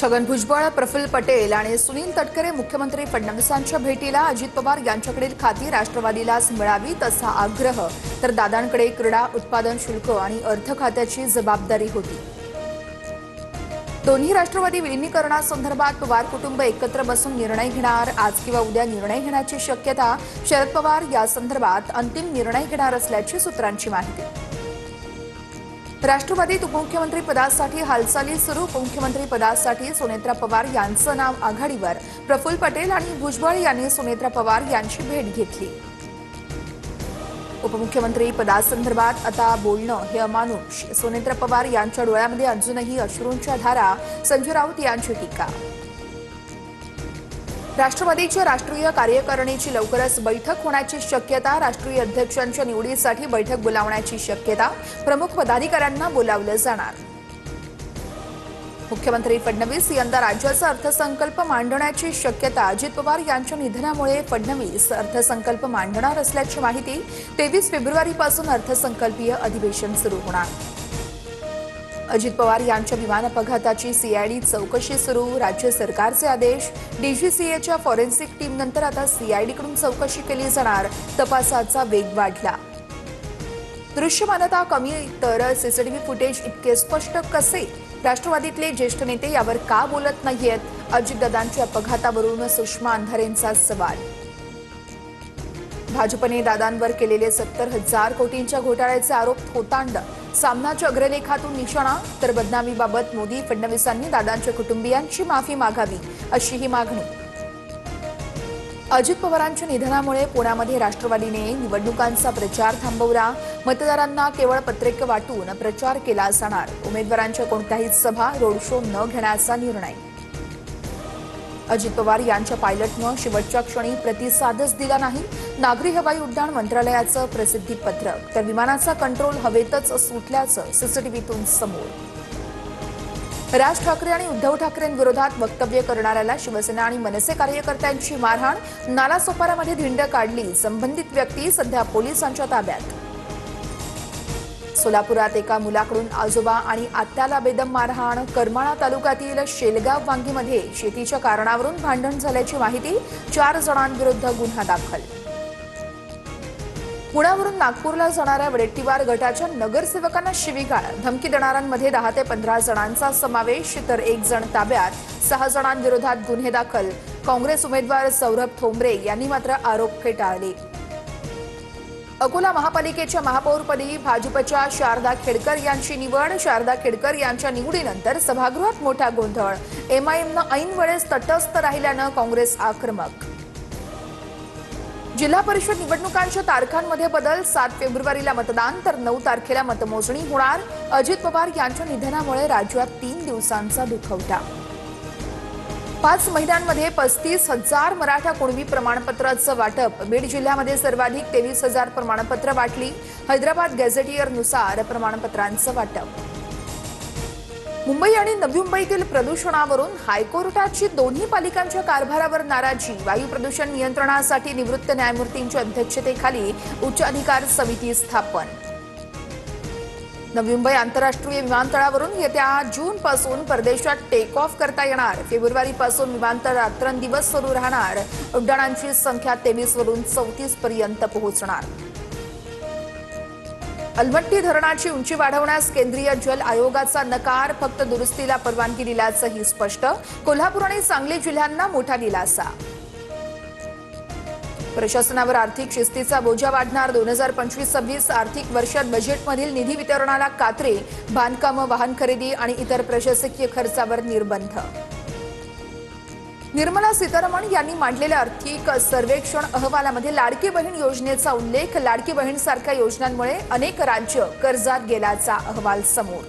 छगन भुजबळ, प्रफुल्ल पटेल आणि सुनील तटकरे मुख्यमंत्री फडणवीसांच्या भेटीला अजित पवार यांच्याकडील खाती राष्ट्रवादीलाच मिळावी तसा आग्रह, तर दादांकडे क्रीडा उत्पादन शुल्क आणि अर्थ खात्याची जबाबदारी होती. दोन्ही राष्ट्रवादी विलीनीकरणासंदर्भात पवार कुटुंब एकत्र बसून निर्णय घेणार. आज किंवा उद्या निर्णय घेण्याची शक्यता. शरद पवार यासंदर्भात अंतिम निर्णय घेणार असल्याची सूत्रांची माहिती. राष्ट्रवादीत उपमुख्यमंत्री पदासाठी हालचाली सुरू. उपमुख्यमंत्री पदासाठी सुनेत्रा पवार यांचं नाव आघाडीवर. प्रफुल्ल पटेल आणि भुजबळ यांनी सुनेत्रा पवार यांची भेट घेतली. उपमुख्यमंत्री पदासंदर्भात आता बोलणं हे अमानुष. सुनेत्रा पवार यांच्या डोळ्यामध्ये अजूनही अश्रूंच्या धारा. संजय राऊत यांची टीका. राष्ट्रवादीच्या राष्ट्रीय कार्यकारिणीची लवकरच बैठक होण्याची शक्यता. राष्ट्रीय अध्यक्षांच्या निवडीसाठी बैठक बोलावण्याची शक्यता. प्रमुख पदाधिकाऱ्यांना बोलावलं जाणार. मुख्यमंत्री फडणवीस यंदा राज्याचा अर्थसंकल्प मांडण्याची शक्यता. अजित पवार यांच्या निधनामुळे फडणवीस अर्थसंकल्प मांडणार असल्याची माहिती. 23 फेब्रुवारीपासून अर्थसंकल्पीय अधिवेशन सुरू होणार. अजित पवार यांच्या विमान अपघाताची सीआयडी चौकशी सुरू. राज्य सरकारचे आदेश. डीजीसीएच्या फॉरेन्सिक टीमनंतर आता सीआयडीकडून चौकशी केली जाणार. तपासाचा वेग वाढला. दृश्यमानता कमी तर सीसीटीव्ही फुटेज इतके स्पष्ट कसे? राष्ट्रवादीतले ज्येष्ठ नेते यावर का बोलत नाहीयेत? अजितदादांच्या अपघातावरून सुषमा अंधारेंचा सवाल. भाजपने दादांवर केलेले 70,000 कोटींच्या घोटाळ्याचे आरोप थोतांड. सामनाच्या अग्रलेखातून निशाणा. तर बदनामीबाबत मोदी फडणवीसांनी दादांच्या कुटुंबियांची माफी मागावी अशी ही मागणी. अजित पवारांच्या निधनामुळे पुण्यामध्ये राष्ट्रवादीने निवडणुकांचा प्रचार थांबवला. मतदारांना केवळ पत्रिका वाटून प्रचार केला जाणार. उमेदवारांच्या कोणत्याही सभा, रोड शो न घेण्याचा निर्णय. अजित पवार यांच्या पायलटनं शेवटच्या क्षणी प्रतिसादच दिला नाही. नागरी हवाई उड्डाण मंत्रालयाचं प्रसिद्धी पत्रक. तर विमानाचा कंट्रोल हवेतच सुटल्याचं सीसीटीव्हीतून समोर. राज ठाकरे आणि उद्धव ठाकरेंविरोधात वक्तव्य करणाऱ्याला शिवसेना आणि मनसे कार्यकर्त्यांची मारहाण. नालासोपारामध्ये धिंड काढली. संबंधित व्यक्ती सध्या पोलिसांच्या ताब्यात. सोलापुरात एका मुलाकडून आजोबा आणि आत्याला बेदम मारहाण. करमाळा तालुक्यातील शेलगाव वांगीमध्ये शेतीच्या कारणावरून भांडण झाल्याची माहिती. 4 जणांविरुद्ध गुन्हा दाखल. पुण्यावरून नागपूरला जाणाऱ्या वडेट्टीवार गटाच्या नगरसेवकांना शिवीगाळ. धमकी देणाऱ्यांमध्ये 10 ते 15 जणांचा समावेश. तर 1 जण ताब्यात. 6 जणांविरोधात गुन्हे दाखल. काँग्रेस उमेदवार सौरभ थोंबरे यांनी मात्र आरोप फेटाळले. अकोला महापालिकेच्या महापौरपदी भाजपच्या शारदा खेडकर यांची निवड. शारदा खेडकर यांच्या निवडीनंतर सभागृहात मोठा गोंधळ. एमआयएमनं ऐन वेळेस तटस्थ राहिल्यानं काँग्रेस आक्रमक. जिल्हा परिषद निवडणुकांच्या तारखांमध्ये बदल. 7 फेब्रुवारीला मतदान तर 9 तारखेला मतमोजणी होणार. अजित पवार यांच्या निधनामुळे राज्यात 3 दिवसांचा दुखवटा. 5 महिन्यांमध्ये 35,000 मराठा कुणबी प्रमाणपत्राचं वाटप. बीड जिल्ह्यामध्ये सर्वाधिक 23,000 प्रमाणपत्र वाटली. हैदराबाद गॅझेटियरनुसार प्रमाणपत्रांचं वाटप. मुंबई आणि नवी मुंबईतील प्रदूषणावरून हायकोर्टाची दोन्ही पालिकांच्या कारभारावर नाराजी. वायू प्रदूषण नियंत्रणासाठी निवृत्त न्यायमूर्तींच्या अध्यक्षतेखाली उच्च अधिकार समिती स्थापन. नवी मुंबई आंतरराष्ट्रीय विमानतळावरून येत्या जूनपासून परदेशात टेक ऑफ करता येणार. फेब्रुवारीपासून विमानतळ रात्रंदिवस सुरू राहणार. उड्डाणांची संख्या 23 वरून 34 पर्यंत पोहोचणार. अलमट्टी धरणाची उंची वाढवण्यास केंद्रीय जल आयोगाचा नकार. फक्त दुरुस्तीला परवानगी दिल्याचंही स्पष्ट. कोल्हापूर आणि सांगली जिल्ह्यांना मोठा दिलासा. प्रशासनावर आर्थिक शिस्तीचा बोजा वाढणार. 2025-26 आर्थिक वर्षात बजेटमधील निधी वितरणाला कात्रे. बांधकामं, वाहन खरेदी आणि इतर प्रशासकीय खर्चावर निर्बंध. निर्मला सीतारामन यांनी मांडलेल्या आर्थिक सर्वेक्षण अहवालामध्ये लाडकी बहीण योजनेचा उल्लेख. लाडकी बहीणसारख्या योजनांमुळे अनेक राज्य कर्जात गेल्याचा अहवाल समोर.